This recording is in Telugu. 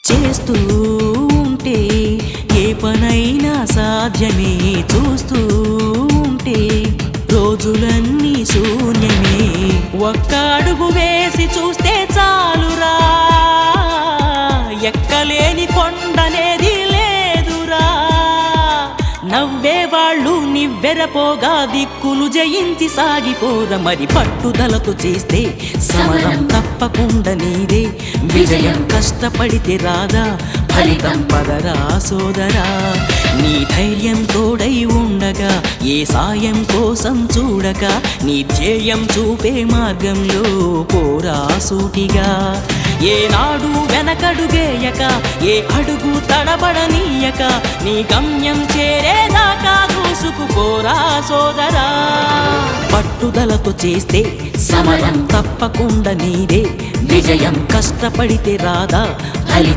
చేస్తూ ఉంటే ఏ పనైనా సాధ్యమే, చూస్తూ ఉంటే రోజులన్నీ శూన్యమే. ఒక్క అడుగు వేసి చూస్తే చాలురా, ఎక్కలేని కొండనేది లేదురా. నవ్వేవాళ్ళు నివ్వెరపోగా దిక్కులు జయించి సాగిపోరా. మరి పట్టుదలతో చేస్తే సమరం తప్పకుండా నీదే విజయం. కష్టపడితే రాదా ఫలితం, పదరా సోదరా. నీ ధైర్యం తోడై ఉండగా ఏ సాయం కోసం చూడక, నీ ధ్యేయం చూపే మార్గంలో పోరా సూటిగా. ఏనాడు వెనకడుగేయక, ఏ అడుగు తడబడనీయక, నీ గమ్యం చేరేదాకా దూసుకుపోరా సోదరా. పట్టుదలతో చేస్తే సమరం తప్పకుండా నీదే విజయం. కష్టపడితే రాదా ఫలితం.